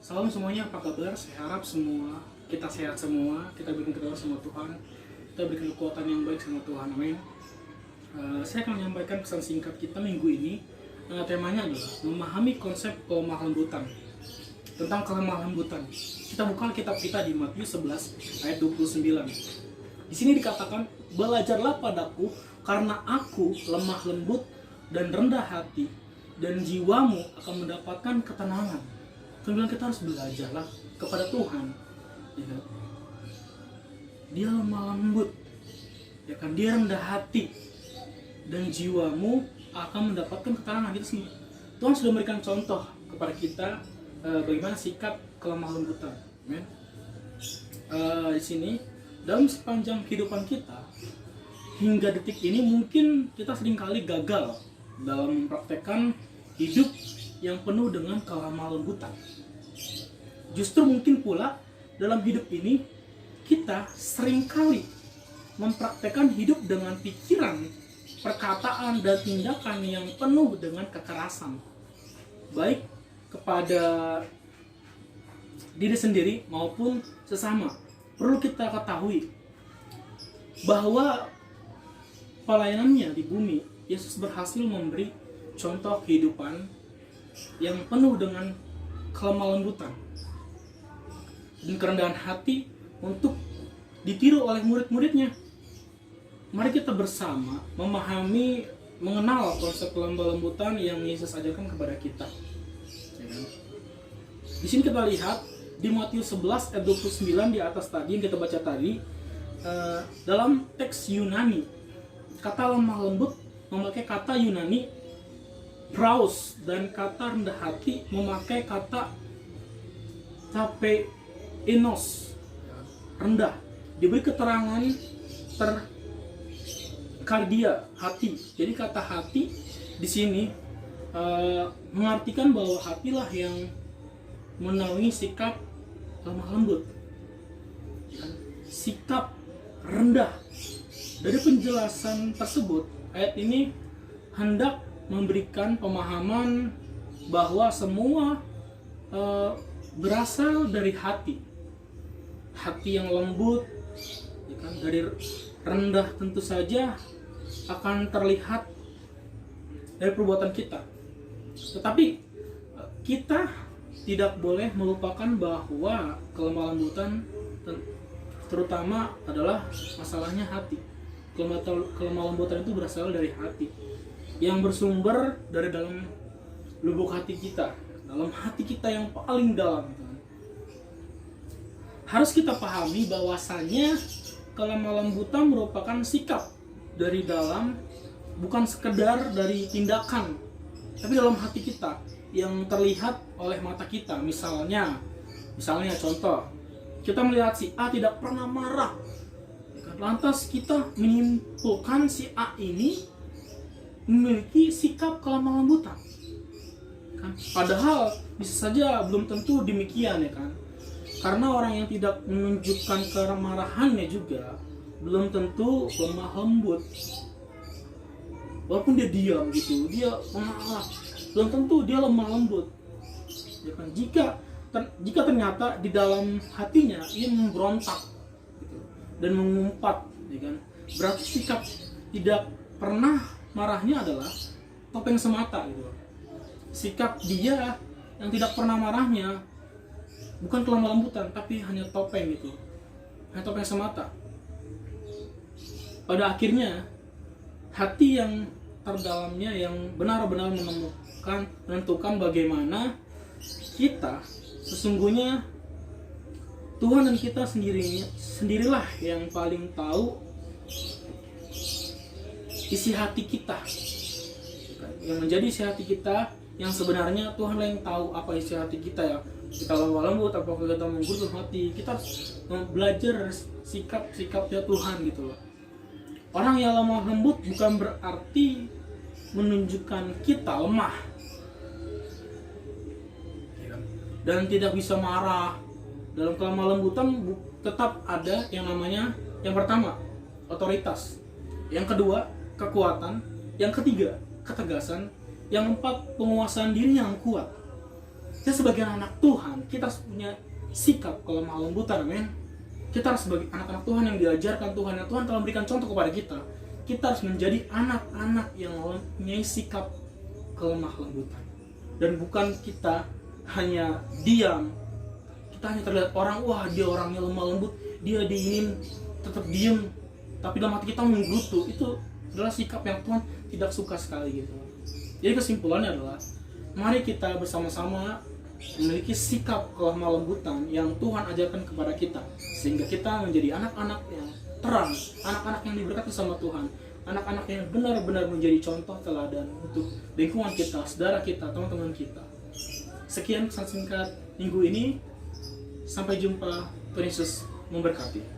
Salam semuanya, apa kabar? Saya harap semua kita sehat semua, kita berikan ketahuan sama Tuhan, kita berikan kekuatan yang baik sama Tuhan, amin. Saya akan menyampaikan pesan singkat kita minggu ini. Temanya adalah memahami konsep kelemah lembutan. Tentang kelemah lembutan, kita buka kitab kita di Matius 11 ayat 29. Di sini dikatakan, belajarlah padaku karena aku lemah lembut dan rendah hati, dan jiwamu akan mendapatkan ketenangan. Kemudian kita harus belajarlah kepada Tuhan, ya kan? Dia lemah lembut, ya kan? Dia rendah hati, dan jiwamu akan mendapatkan ketenangan. Itu semua Tuhan sudah memberikan contoh kepada kita bagaimana sikap kelemah lembutan. Amen. Di sini dalam sepanjang kehidupan kita hingga detik ini mungkin kita seringkali gagal dalam mempraktekkan hidup yang penuh dengan kelemah lembutan. Justru mungkin pula dalam hidup ini kita seringkali mempraktekkan hidup dengan pikiran, perkataan, dan tindakan yang penuh dengan kekerasan, baik kepada diri sendiri maupun sesama. Perlu kita ketahui bahwa pelayanannya di bumi, Yesus berhasil memberi contoh kehidupan yang penuh dengan kelemah lembutan dan kerendahan hati untuk ditiru oleh murid-muridnya. Mari kita bersama memahami, mengenal konsep kelemah lembutan yang Yesus ajarkan kepada kita. Di sini kita lihat di Matius 11 ayat 29 di atas tadi yang kita baca tadi, dalam teks Yunani, kata lemah lembut memakai kata Yunani praus, dan kata rendah hati memakai kata tapeinos, rendah. Diberi keterangan kardia, hati. Jadi kata hati di sini mengartikan bahwa hatilah yang menaungi sikap lemah lembut, sikap rendah. Dari penjelasan tersebut, ayat ini hendak memberikan pemahaman bahwa semua berasal dari hati yang lembut, ya kan? Dari rendah tentu saja akan terlihat dari perbuatan kita. Tetapi kita tidak boleh melupakan bahwa kelemah lembutan terutama adalah masalahnya hati. Kelemah lembutan itu berasal dari hati, yang bersumber dari dalam lubuk hati kita, dalam hati kita yang paling dalam. Harus kita pahami bahwasannya kelemah lembutan merupakan sikap dari dalam, bukan sekedar dari tindakan, tapi dalam hati kita yang terlihat oleh mata kita. Misalnya contoh, kita melihat si A tidak pernah marah, lantas kita menyimpulkan si A ini memiliki sikap kelemah lembutan, kan? Padahal bisa saja belum tentu demikian, ya kan? Karena orang yang tidak menunjukkan kemarahannya juga belum tentu lemah lembut. Walaupun dia diam gitu, dia mengalah, belum tentu dia lemah lembut, ya kan? Jika ternyata di dalam hatinya ia memberontak gitu, dan mengumpat, ya kan? Berarti sikap tidak pernah marahnya adalah topeng semata gitu. Sikap dia yang tidak pernah marahnya bukan kelemah lembutan, tapi hanya topeng gitu, hanya topeng semata. Pada akhirnya hati yang terdalamnya yang benar-benar menentukan bagaimana kita sesungguhnya, Tuhan dan kita sendirilah yang paling tahu isi hati kita, yang menjadi isi hati kita yang sebenarnya. Tuhan yang tahu apa isi hati kita, ya. Kita lemah lembut, apakah kita menggurus hati. Kita harus belajar sikap-sikapnya Tuhan gitu loh. Orang yang lemah lembut bukan berarti menunjukkan kita lemah dan tidak bisa marah. Dalam kelemah lembutan tetap ada yang namanya, yang pertama, otoritas, yang kedua, kekuatan, yang ketiga, ketegasan, yang keempat, penguasaan diri yang kuat. Kita sebagai anak Tuhan, kita harus punya sikap kelemah lembutan, amin. Kita harus sebagai anak-anak Tuhan yang diajarkan Tuhan, yang Tuhan telah memberikan contoh kepada kita. Kita harus menjadi anak-anak yang mempunyai sikap kelemah lembutan. Dan bukan kita hanya diam, kita hanya terlihat orang, wah dia orangnya lemah lembut, dia diinin tetap diem, tapi dalam hati kita menggerutu. Itu adalah sikap yang Tuhan tidak suka sekali gitu. Jadi kesimpulannya adalah, mari kita bersama-sama memiliki sikap kelemah lembutan yang Tuhan ajarkan kepada kita, sehingga kita menjadi anak-anak yang terang, anak-anak yang diberkati sama Tuhan, anak-anak yang benar-benar menjadi contoh teladan untuk lingkungan kita, saudara kita, teman-teman kita. Sekian pesan singkat minggu ini. Sampai jumpa. Tuhan Yesus memberkati.